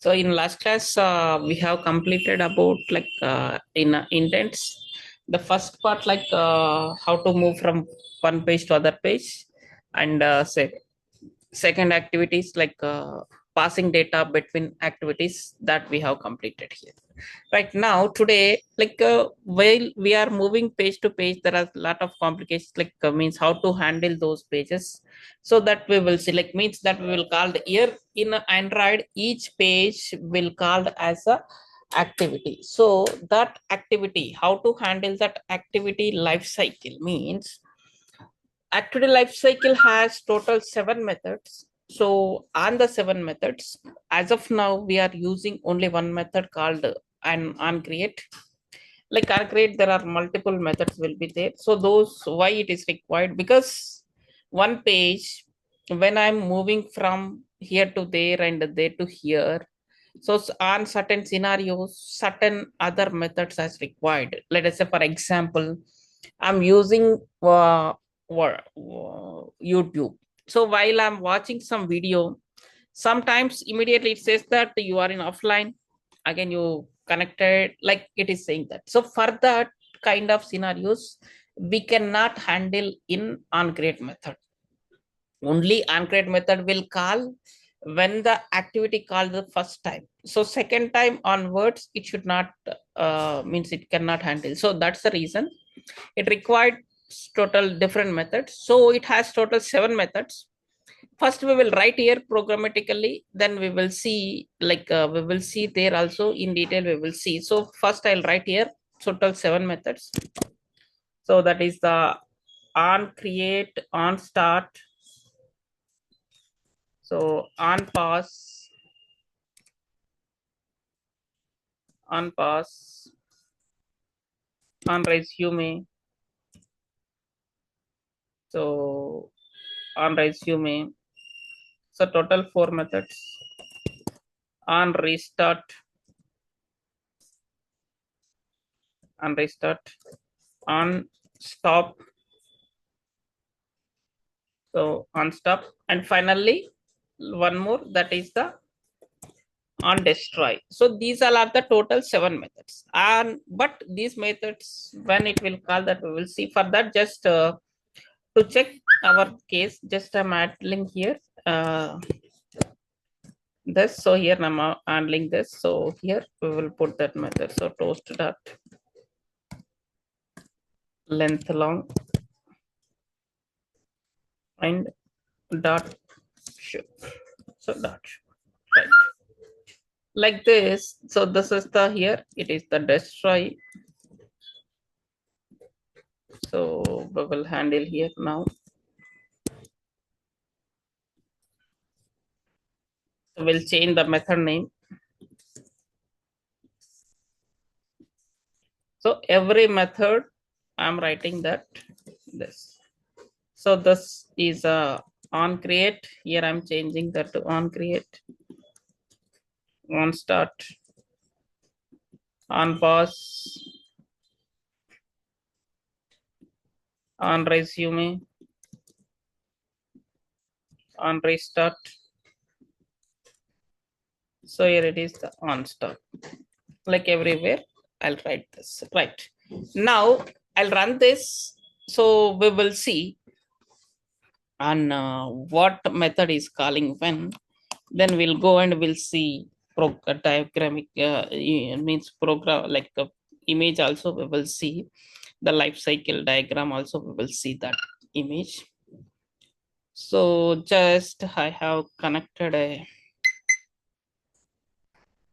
So in last class, we have completed about in intents. The first part how to move from one page to other page, and second activities passing data between activities that we have completed here. Right now, today, while we are moving page to page, there are a lot of complications. Means how to handle those pages, so that we will see. Means that we will call the here in Android. Each page will called as a activity. So that activity, how to handle that activity life cycle means activity life cycle has total 7 methods. So on the 7 methods, as of now, we are using only one method called an on create. Like on create, there are multiple methods will be there. So those why it is required, because one page, when I'm moving from here to there and there to here, so on certain scenarios, certain other methods as required. Let us say, for example, I'm using YouTube. So while I'm watching some video, sometimes immediately it says that you are in offline. Again, you connected, like it is saying that. So for that kind of scenarios, we cannot handle in onCreate method. Only onCreate method will call when the activity called the first time. So second time onwards, it should not means it cannot handle. So that's the reason it required total different methods. So it has total 7 methods. First we will write here programmatically, then we will see we will see there also in detail we will see. So first I'll write here total 7 methods. So that is the on create, on start, so on pass, on pass, on resume, so on resume. So total 4 methods. On restart, on restart, on stop, so on stop, and finally one more, that is the on destroy. So these all are the total 7 methods, and but these methods when it will call, that we will see. For that, just to check our case, just I'm handling here this. So here I'm handling this, so here we will put that method. So toast dot length long and dot show. So dot show, right, like this. So this is the here, it is the destroy. So we will handle here now. So we'll change the method name. So every method I'm writing that this. So this is a on create. Here I'm changing that to on create, on start, on pause, on resume, on restart. So here it is the on start. Like everywhere, I'll write this. Right. Now I'll run this. So we will see on what method is calling when. Then we'll go and we'll see diagramic means program, like the image also we will see. The life cycle diagram also we will see that image. So just I have connected a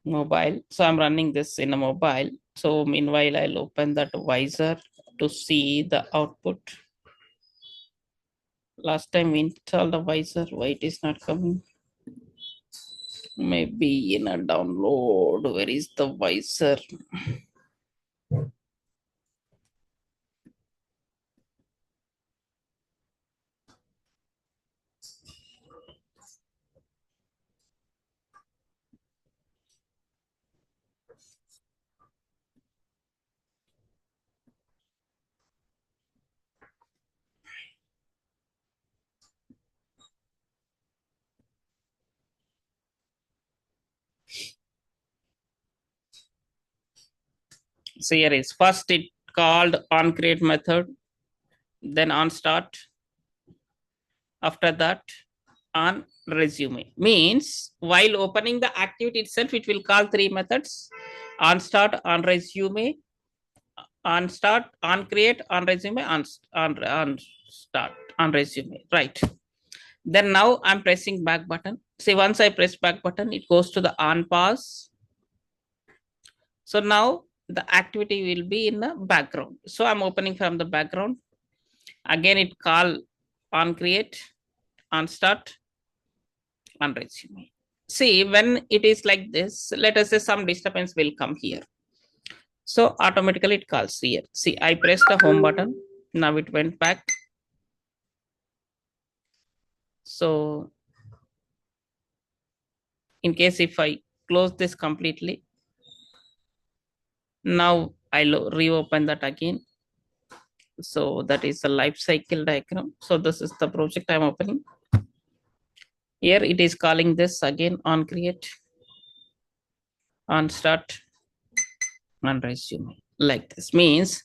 mobile, so I'm running this in a mobile. So meanwhile I'll open that visor to see the output. Last time we installed the visor, why it is not coming? Maybe in a download. Where is the visor? So here is first it called on create method, then on start. After that, on resume means while opening the activity itself, it will call three methods: on start, on resume, on start, on create, on resume, on start, on resume. Right. Then now I'm pressing back button. See, once I press back button, it goes to the on pause. So now the activity will be in the background. So I'm opening from the background. Again, it call on create, on start, on resume. See, when it is like this, let us say some disturbance will come here. So automatically it calls here. See, I pressed the home button. Now it went back. So in case if I close this completely, now I'll reopen that again. So that is the life cycle diagram. So this is the project I'm opening. Here it is calling this again on create, on start, on resume. Like this means,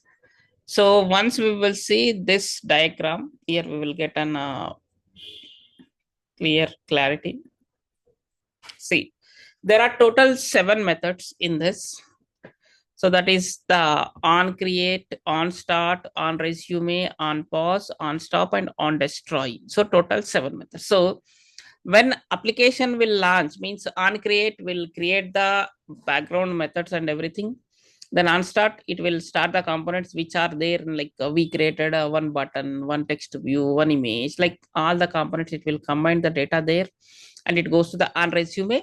so once we will see this diagram, here we will get an clear clarity. See, there are total 7 methods in this. So that is the on create, on start, on resume, on pause, on stop, and on destroy. So total 7 methods. So when application will launch, means on create will create the background methods and everything. Then on start, it will start the components which are there. Like we created one button, one text view, one image, like all the components, it will combine the data there, and it goes to the on resume.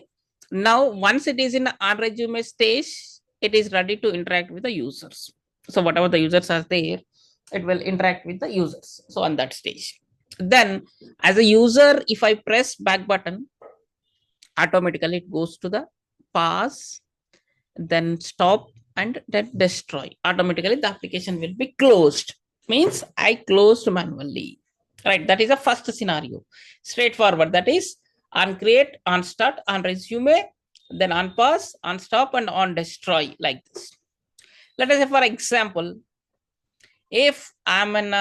Now, once it is in the on resume stage, it is ready to interact with the users. So whatever the users are there, it will interact with the users. So on that stage, then as a user, if I press back button, automatically it goes to the pause, then stop, and then destroy. Automatically the application will be closed. Means I closed manually. Right. That is the first scenario. Straightforward. That is on create, on start, on resume, then on pause, on stop, and on destroy, like this. Let us say, for example, if I'm in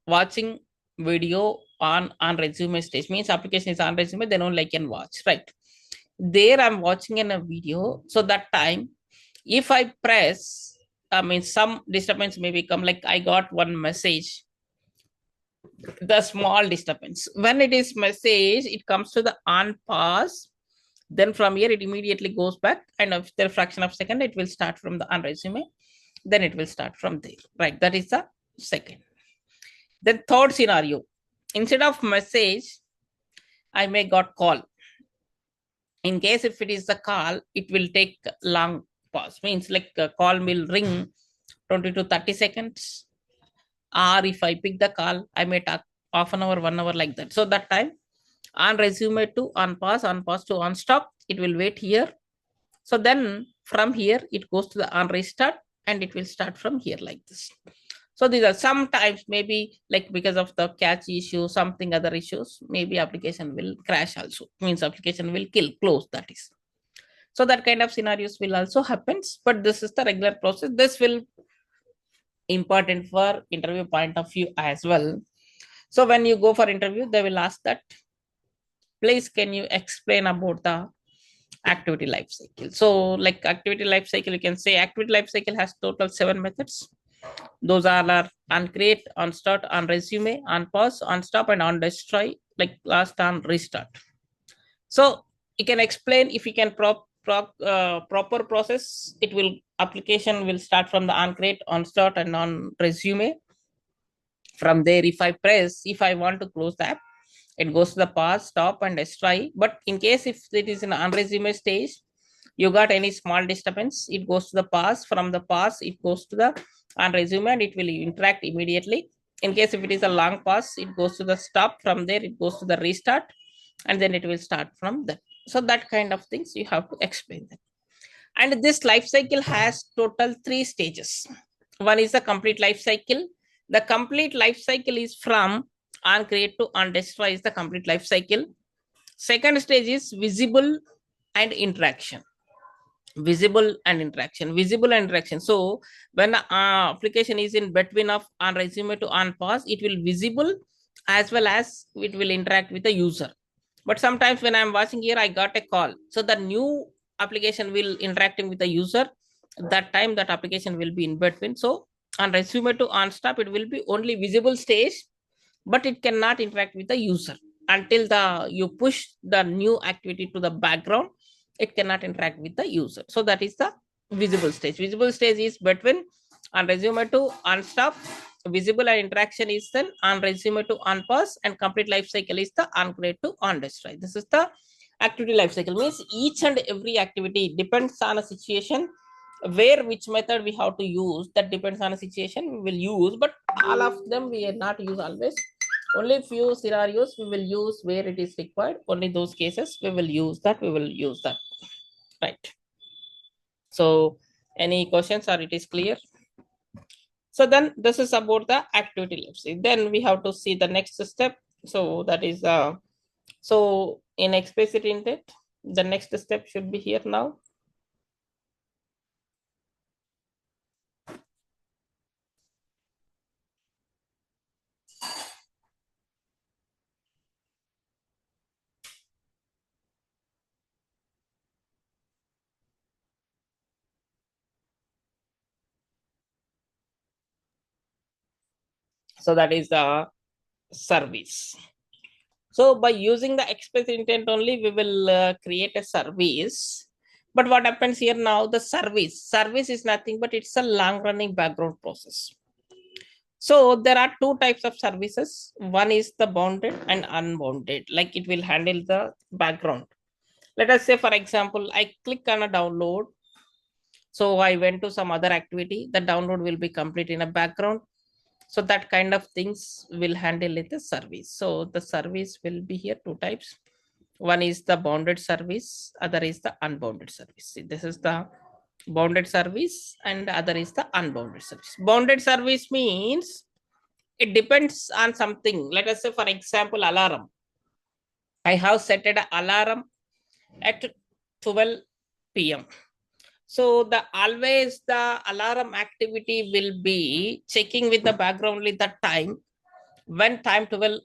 watching video on resume stage, means application is on resume, then only I can watch. Right. There I'm watching in a video. So that time, if I press, I mean, some disturbance may become, like I got one message, the small disturbance. When it is message, it comes to the on pause. Then from here, it immediately goes back, and after a fraction of a second, it will start from the on resume. Then it will start from there. Right. That is the second. Then third scenario, instead of message, I may got call. In case if it is the call, it will take long pause. Means like a call will ring 20 to 30 seconds. Or if I pick the call, I may talk half an hour, 1 hour, like that. So that time, on resume to on pause to on stop, it will wait here. So then from here, it goes to the on restart, and it will start from here, like this. So these are sometimes maybe like because of the cache issue, something other issues, maybe application will crash also. Means application will close, that is. So that kind of scenarios will also happens, but this is the regular process. This will important for interview point of view as well. So when you go for interview, they will ask that, please can you explain about the activity life cycle. So like activity life cycle, you can say activity life cycle has total 7 methods. Those are on create, on start, on resume, on pause, on stop, and on destroy, like last on restart. So you can explain, if you can proper process, it will application will start from the on create, on start, and on resume. From there, if I press, if I want to close the app, it goes to the pause, stop, and destroy. But in case if it is in on resume stage, you got any small disturbance, it goes to the pause. From the pause, it goes to the on resume, and it will interact immediately. In case if it is a long pause, it goes to the stop. From there, it goes to the restart, and then it will start from that. So that kind of things you have to explain them. And this life cycle has total 3 stages. One is the complete life cycle. The complete life cycle is from on create to on destroy is the complete life cycle. Second stage is visible and interaction. visible and interaction, visible and interaction. So when application is in between of on resume to on pause, it will visible as well as it will interact with the user. But sometimes when I'm watching here, I got a call, so the new application will interacting with the user. That time that application will be in between. So on resume to on stop, it will be only visible stage, but it cannot interact with the user until the you push the new activity to the background. It cannot interact with the user. So that is the visible stage. Visible stage is between on resume to on stop. Visible and interaction is then on resume to on pause, and complete life cycle is the on create to on destroy. This is the activity life cycle. Means each and every activity depends on a situation, where which method we have to use, that depends on a situation we will use, but all of them we are not use always. Only few scenarios we will use where it is required. Only those cases we will use that, we will use that, right? So any questions, or it is clear? So then this is about the activity life cycle. Then we have to see the next step. So that is so in explicit intent, the next step should be here now. So that is the service. So by using the explicit intent only, we will create a service. But what happens here now, the service is nothing but it's a long running background process. So there are two types of services. One is the bounded and unbounded, like it will handle the background. Let us say, for example, I click on a download. So I went to some other activity, the download will be complete in a background. So that kind of things will handle it the service. So the service will be here two types. One is the bounded service, other is the unbounded service. See, this is the bounded service and other is the unbounded service. Bounded service means it depends on something. Let us say, for example, alarm. I have set an alarm at 12 p.m. So the always the alarm activity will be checking with the background with the time. When time 12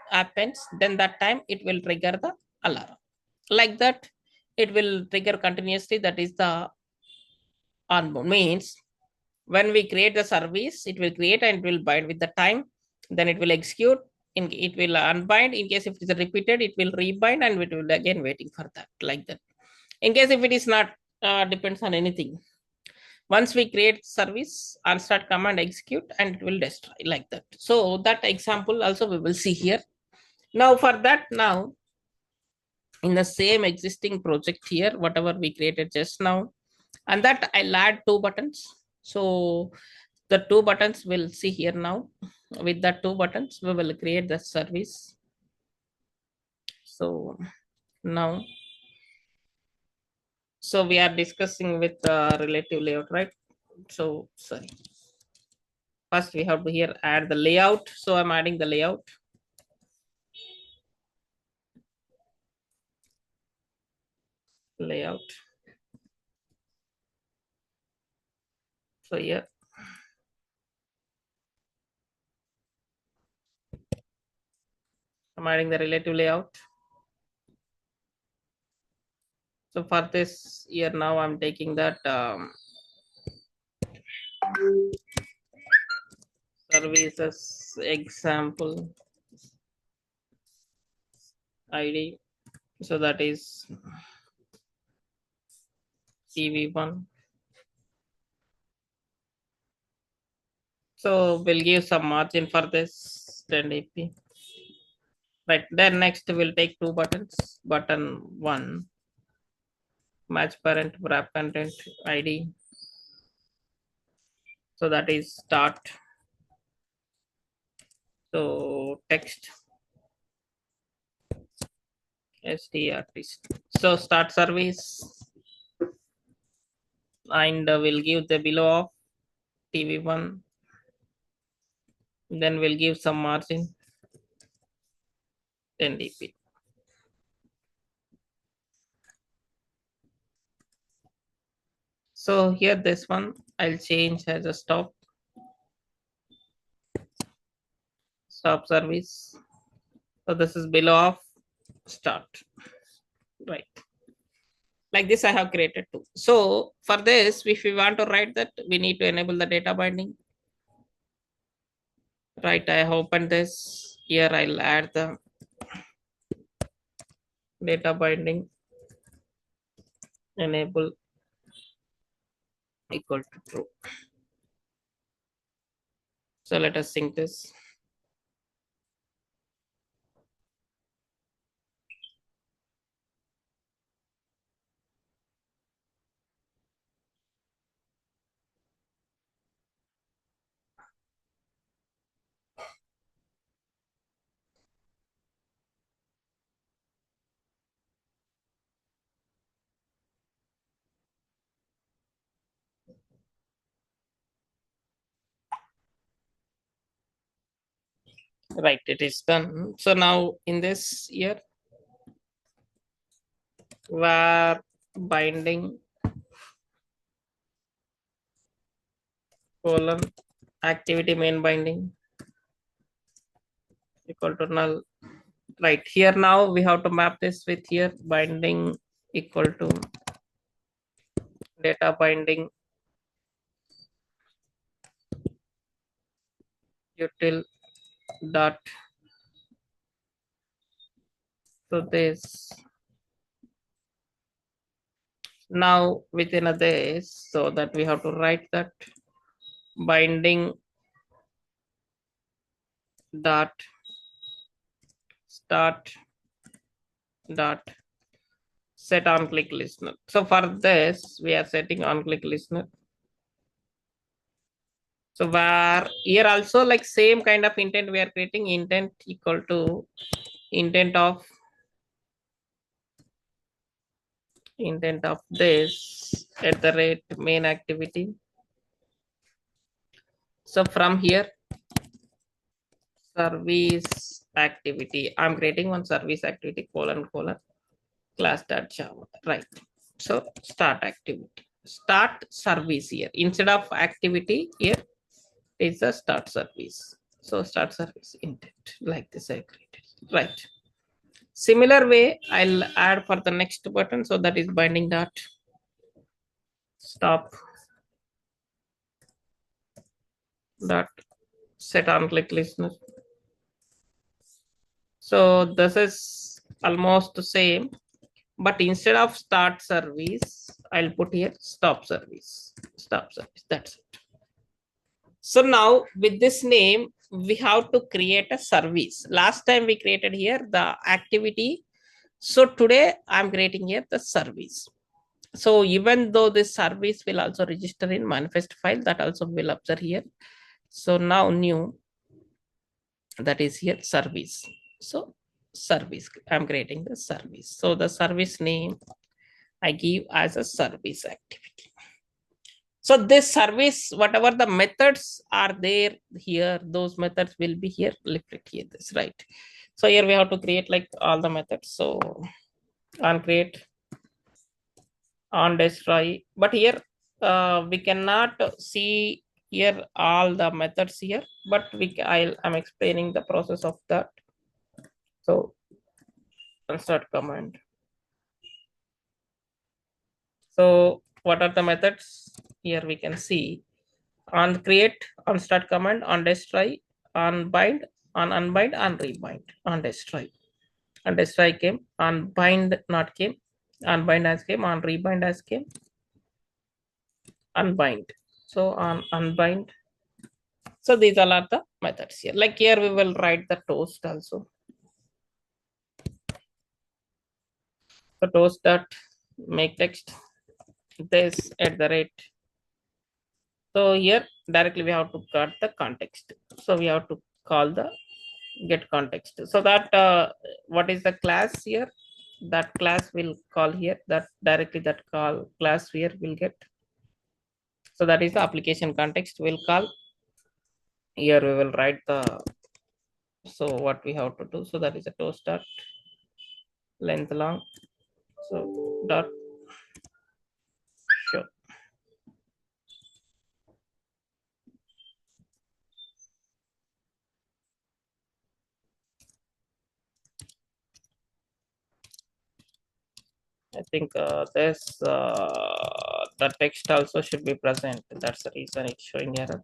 happens, then that time it will trigger the alarm. Like that, it will trigger continuously. That is the onboard. Means when we create the service, it will create and it will bind with the time. Then it will execute. It will unbind. In case if it is repeated, it will rebind and it will again waiting for that. Like that. In case if it is not, depends on anything. Once we create service, and start command execute and it will destroy like that. So that example also we will see here. Now for that, now in the same existing project here, whatever we created just now, and that I'll add two buttons. So the two buttons we'll see here now. With the two buttons, we will create the service. So now, so we are discussing with relative layout, right? So sorry. First, we have to here add the layout. So I'm adding the layout. Layout. So here, I'm adding the relative layout. So for this here now, I'm taking that services example ID. So that is CV1. So we'll give some margin for this 10 dp. Right. Then next we'll take two buttons. Button one, match parent wrap content ID. So that is start. So text strtist. So start service, and we'll give the below of TV1. Then we'll give some margin 10 dp. So here this one I'll change as a stop service. So this is below of start, right? Like this I have created too. So for this, if we want to write that, we need to enable the data binding. Right, I have opened this. Here I'll add the data binding enable equal to true. So let us sync this. Right, it is done. So now in this here, where binding colon activity main binding equal to null. Right here now we have to map this with here binding equal to data binding util dot. So this now within a this, so that we have to write that binding dot start dot set on click listener. So for this we are setting on click listener. So where here also like same kind of intent we are creating intent equal to intent of this at the rate main activity. So from here service activity, I'm creating one service activity colon class.java, right? So start activity, start service here instead of activity here is a start service. So start service intent like this I created, right? Similar way I'll add for the next button. So that is binding dot stop dot set on click listener. So this is almost the same, but instead of start service, I'll put here stop service. Stop service. That's it. So now with this name, we have to create a service. Last time we created here the activity. So today I'm creating here the service. So even though this service will also register in manifest file, that also will observe here. So now new, that is here service. So service, I'm creating the service. So the service name I give as a service activity. So this service, whatever the methods are there here, those methods will be here, lifted here, this, right? So here we have to create like all the methods. So on create, on destroy, but here we cannot see here all the methods here, but I'm explaining the process of that. So start command. So what are the methods? Here we can see on create, on start command, on destroy, on bind, on unbind, on rebind, on destroy. On destroy came, on bind not came, on bind as came, on rebind as came, unbind. So on unbind. So these all are the methods here. Like here we will write the toast also. So toast dot make text this at the rate. So here directly we have to cut the context. So we have to call the get context. So that what is the class here? That class will call here. That directly that call class here will get. So that is the application context will call. Here we will write the. So what we have to do. So that is a toast dot length long. So dot show. I think this the text also should be present. That's the reason it's showing error.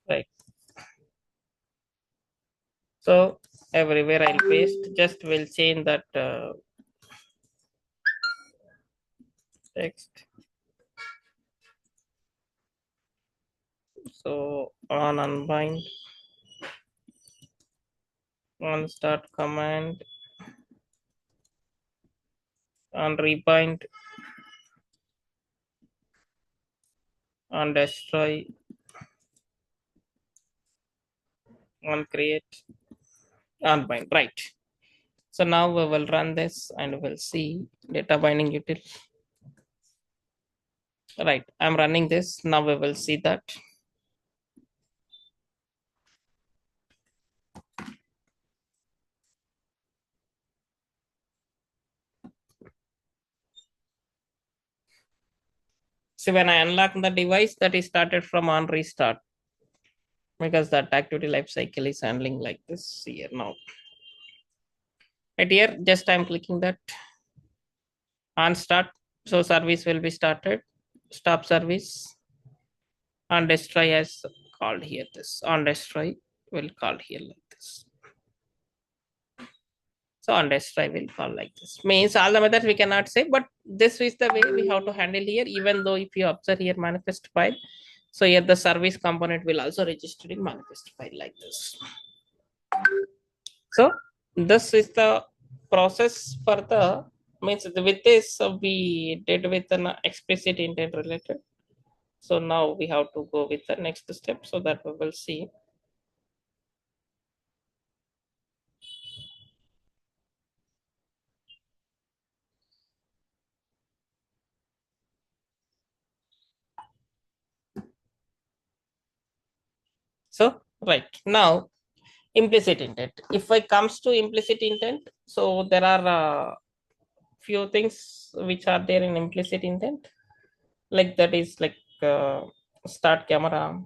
Right. So everywhere I'll paste. Just will change that text. So on unbind, on start command, on rebind, on destroy, on create, unbind. Right. So now we will run this and we'll see data binding util. Right. I'm running this. Now we will see that. So when I unlock the device, that is started from on restart, because that activity lifecycle is handling like this here now. Right here, just I'm clicking that on start. So service will be started. Stop service. On destroy as called here. This on destroy will call here like this. So on destroy will call like this. Means all the methods we cannot say, but this is the way we have to handle here. Even though if you observe here manifest file, so here the service component will also register in manifest file like this. So this is the process for the means with this we did with an explicit intent related. So now we have to go with the next step so that we will see. So right now implicit intent. If I comes to implicit intent, so there are few things which are there in implicit intent, like that is like start camera,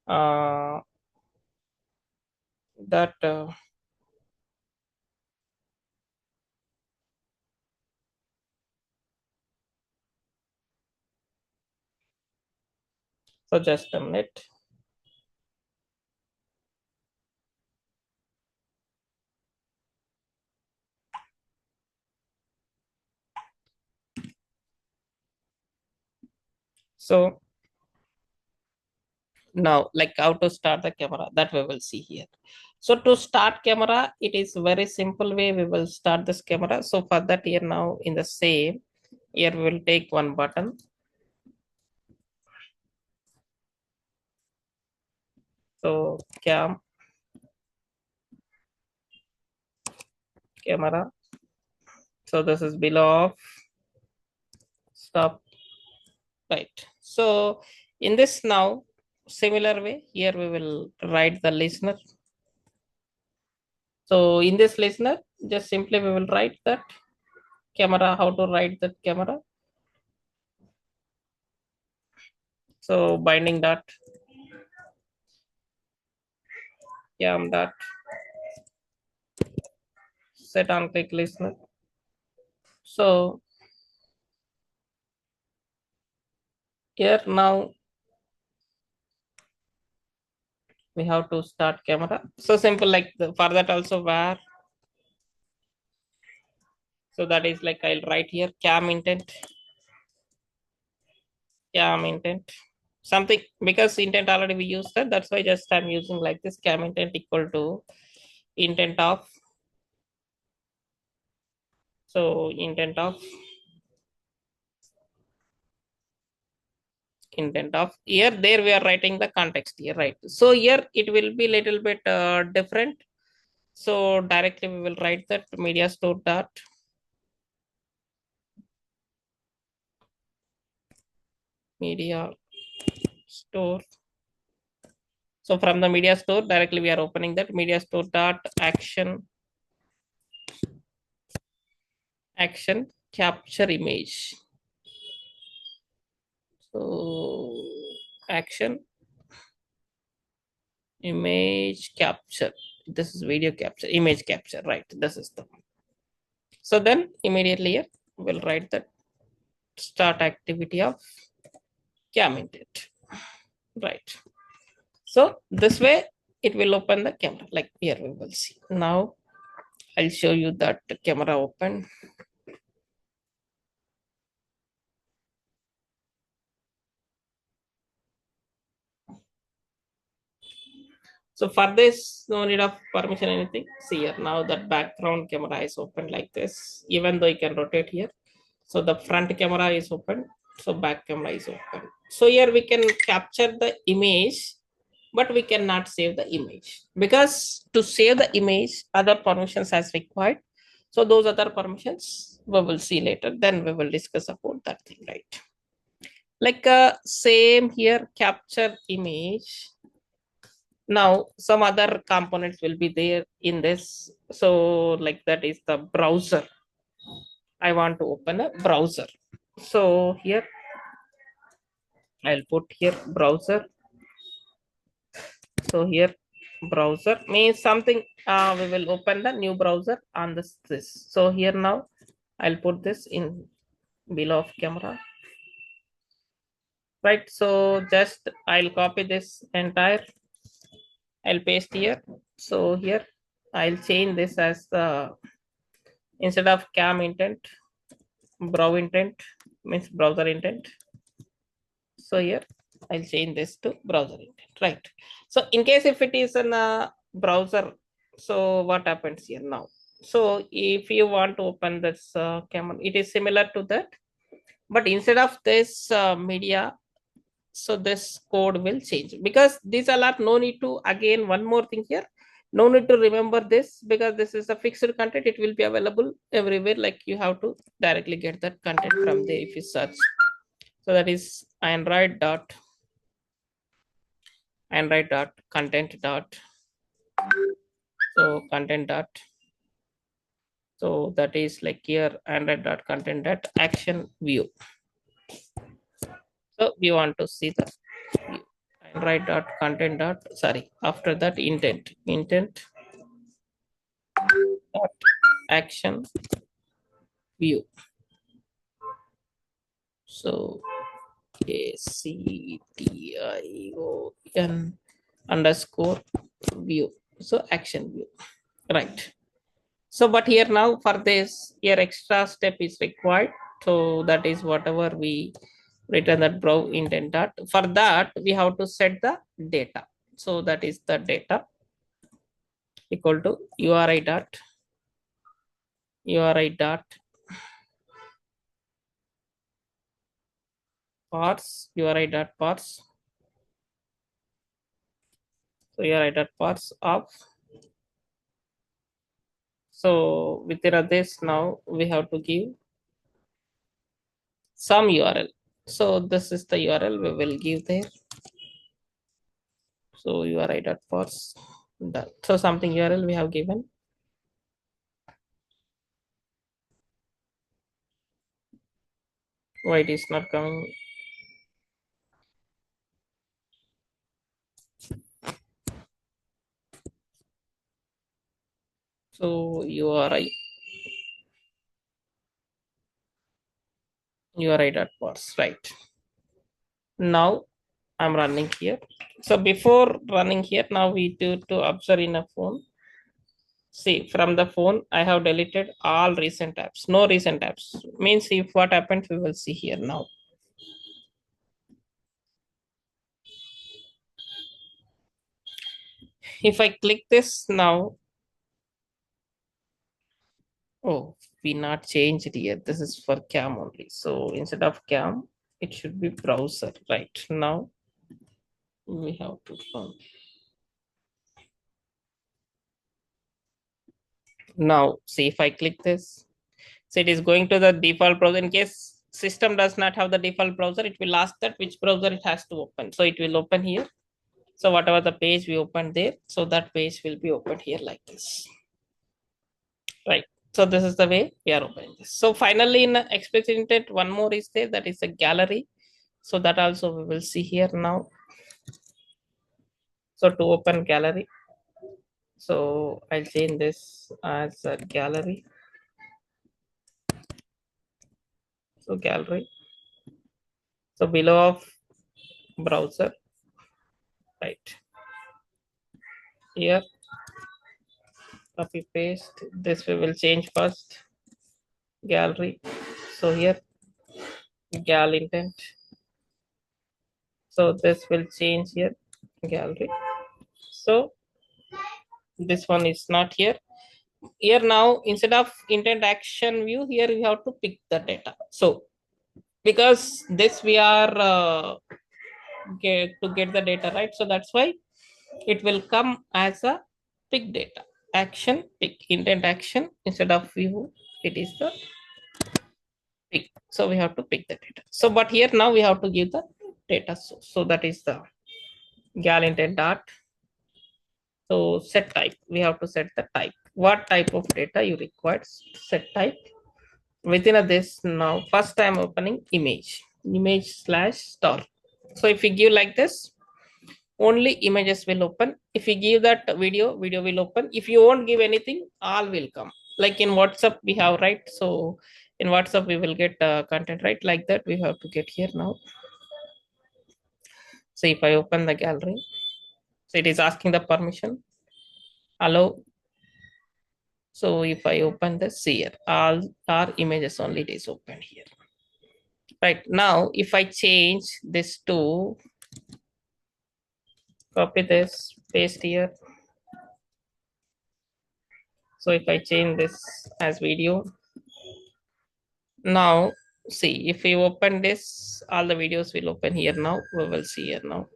uh, that so just a minute. So now like how to start the camera, that we will see here. So to start camera, it is very simple way we will start this camera. So for that here now in the same here we will take one button. So camera. So this is below of stop. Right. So in this now similar way here we will write the listener. So in this listener, just simply we will write that camera, how to write that camera. So binding dot cam dot set on click listener. So here now we have to start camera. So simple like for that also where. So that is like I'll write here cam intent, something because intent already we used that. That's why just I'm using like this cam intent equal to intent of. So intent of here there we are writing the context here, right? So here it will be little bit different. So directly we will write that media store dot media store. So from the media store directly we are opening that media store dot action capture image. So action, image capture. This is video capture, image capture, right? This is the one. So then immediately here we'll write that start activity of cam intent, right? So this way it will open the camera. Like here we will see. Now I'll show you that the camera open. So for this, no need of permission, anything. See here, now that background camera is open like this, even though you can rotate here. So the front camera is open, so back camera is open. So here we can capture the image, but we cannot save the image because to save the image, other permissions as required. So those other permissions we will see later. Then we will discuss about that thing, right? Like same here, capture image. Now some other components will be there in this. So like that is the browser. I want to open a browser. So here I'll put here browser. So here browser means something, we will open the new browser on this. So here now I'll put this in below of camera, right? So just I'll copy this entire, I'll paste here. So here I'll change this as instead of cam intent, brow intent, means browser intent. So here I'll change this to browser intent, right? So in case if it is in a browser, so what happens here now? So if you want to open this camera, it is similar to that, but instead of this media, so this code will change because these are not, no need to, again one more thing here, no need to remember this because this is a fixed content, it will be available everywhere, like you have to directly get that content from there if you search. So that is android dot content dot, so content dot, so that is like here android dot content dot action view. So we want to see the view. Android dot content dot, sorry, after that intent dot action view. So ACTION underscore view. So action view, right? So but here now for this here extra step is required. So that is whatever we return that brow intent dot. For that we have to set the data. So that is the data equal to uri dot parse uri dot parse. So uri dot parse of. So within this now we have to give some URL. So this is the URL we will give there. So uri.parse done. So something URL we have given. Why it is not coming? So uri.parse, right? Now I'm running here. So before running here, now we do to observe in a phone. See, from the phone, I have deleted all recent apps. No recent apps. Means if what happens, we will see here now. If I click this now, oh, we not changed it here. This is for cam only. So instead of cam, it should be browser. Right now, we have to run. Now, see if I click this. So it is going to the default browser. In case system does not have the default browser, it will ask that which browser it has to open. So it will open here. So whatever the page we opened there, so that page will be opened here like this. Right. So this is the way we are opening this. So finally in explicit intent, one more is there, that is a gallery. So that also we will see here now. So to open gallery, so I'll change this as a gallery. So gallery, so below of browser, right here, copy paste this, we will change first gallery. So here gal intent, so this will change here gallery. So this one is not here. Here now, instead of intent action view, here we have to pick the data. So because this we are get the data, right? So that's why it will come as a pick data action, pick intent action. Instead of view, it is the pick. So we have to pick the data. So but here now we have to give the data source. So that is the gal intent dot. So set type, we have to set the type. What type of data you require? Set type. Within a this now, first time opening image slash star. So if we give like this, only images will open. If you give that video will open. If you won't give anything, all will come. Like in WhatsApp we have, right? So in WhatsApp we will get content, right? Like that we have to get here now. So if I open the gallery, so it is asking the permission, allow. So if I open this here, all our images only it is open here. Right now, if I change this to, copy this, paste here. So if I change this as video, now see if we open this, all the videos will open here now. We will see here now.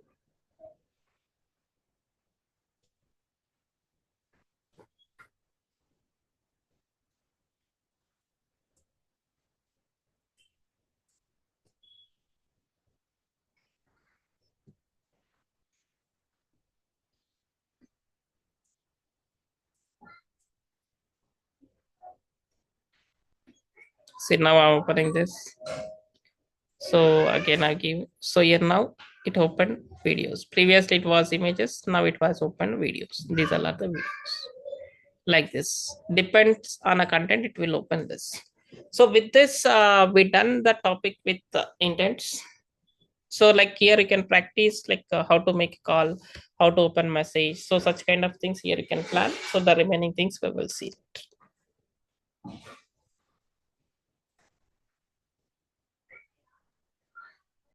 See now I'm opening this. So again I give, so here now it opened videos. Previously it was images, now it was open videos. These are the videos. Like this, depends on a content, it will open this. So with this we done the topic with intents. So like here you can practice like how to make a call, how to open message, so such kind of things here you can plan. So the remaining things we will see.